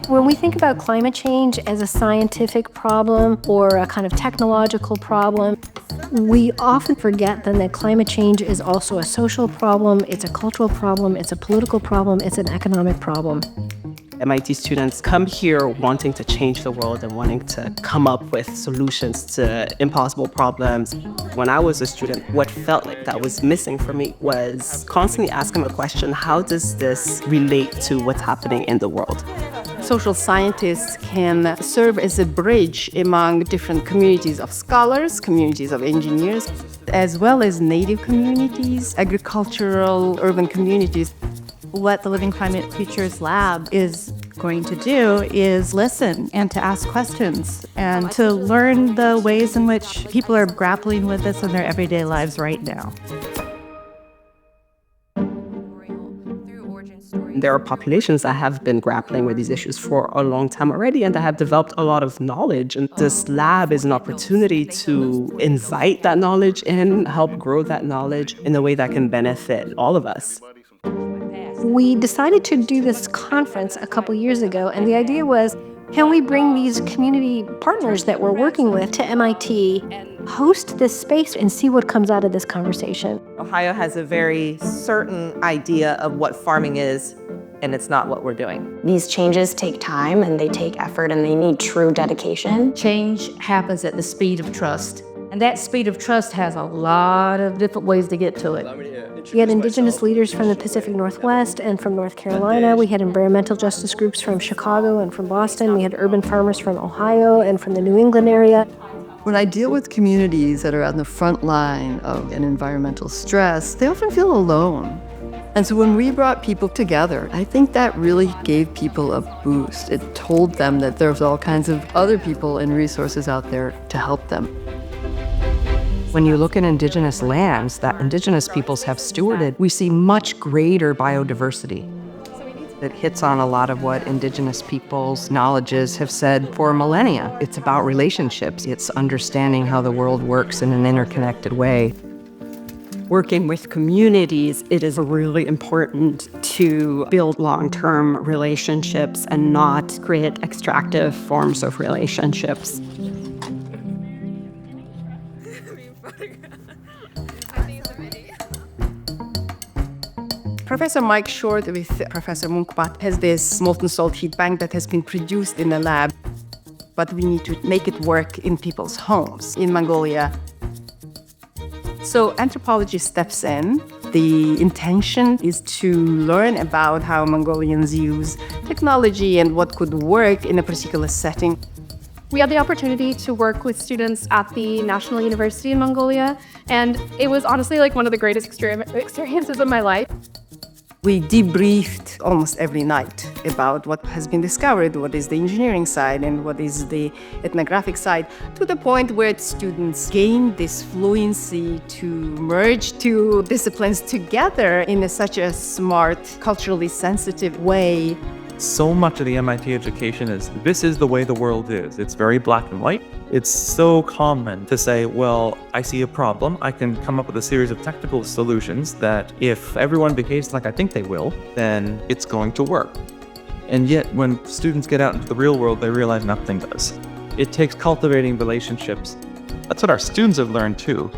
When we think about climate change as a scientific problem or a kind of technological problem, we often forget then that climate change is also a social problem, it's a cultural problem, it's a political problem, it's an economic problem. MIT students come here wanting to change the world and wanting to come up with solutions to impossible problems. When I was a student, what felt like that was missing for me was constantly asking the question, how does this relate to what's happening in the world? Social scientists can serve as a bridge among different communities of scholars, communities of engineers, as well as native communities, agricultural, urban communities. What the Living Climate Futures Lab is going to do is listen and to ask questions and to learn the ways in which people are grappling with this in their everyday lives right now. There are populations that have been grappling with these issues for a long time already and that have developed a lot of knowledge. And this lab is an opportunity to invite that knowledge in, help grow that knowledge in a way that can benefit all of us. We decided to do this conference a couple years ago, and the idea was, can we bring these community partners that we're working with to MIT, host this space, and see what comes out of this conversation? Ohio has a very certain idea of what farming is, and it's not what we're doing. These changes take time, and they take effort, and they need true dedication. Change happens at the speed of trust. And that speed of trust has a lot of different ways to get to it. We had indigenous leaders from the Pacific Northwest and from North Carolina. We had environmental justice groups from Chicago and from Boston. We had urban farmers from Ohio and from the New England area. When I deal with communities that are on the front line of an environmental stress, they often feel alone. And so when we brought people together, I think that really gave people a boost. It told them that there's all kinds of other people and resources out there to help them. When you look at indigenous lands that indigenous peoples have stewarded, we see much greater biodiversity. It hits on a lot of what indigenous peoples' knowledges have said for millennia. It's about relationships. It's understanding how the world works in an interconnected way. Working with communities, it is really important to build long-term relationships and not create extractive forms of relationships. Professor Mike Short with Professor Munkbat has this molten salt heat bank that has been produced in the lab, but we need to make it work in people's homes in Mongolia. So anthropology steps in. The intention is to learn about how Mongolians use technology and what could work in a particular setting. We had the opportunity to work with students at the National University in Mongolia, and it was honestly like one of the greatest experiences of my life. We debriefed almost every night about what has been discovered, what is the engineering side and what is the ethnographic side, to the point where students gain this fluency to merge two disciplines together in such a smart, culturally sensitive way. So much of the MIT education is, this is the way the world is. It's very black and white. It's so common to say, well, I see a problem. I can come up with a series of technical solutions that if everyone behaves like I think they will, then it's going to work. And yet, when students get out into the real world, they realize nothing does. It takes cultivating relationships. That's what our students have learned too.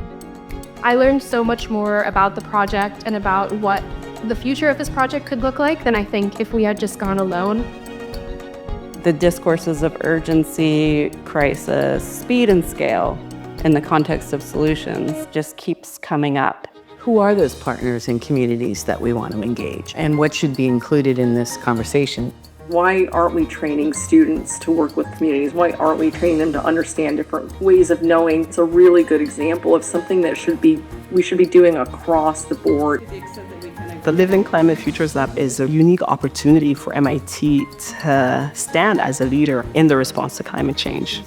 I learned so much more about the project and about what the future of this project could look like than I think if we had just gone alone. The discourses of urgency, crisis, speed, and scale in the context of solutions just keeps coming up. Who are those partners and communities that we want to engage, and what should be included in this conversation? Why aren't we training students to work with communities? Why aren't we training them to understand different ways of knowing? It's a really good example of something that we should be doing across the board. The Living Climate Futures Lab is a unique opportunity for MIT to stand as a leader in the response to climate change.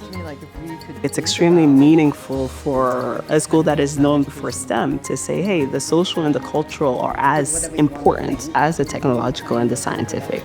It's extremely meaningful for a school that is known for STEM to say, hey, the social and the cultural are as important as the technological and the scientific.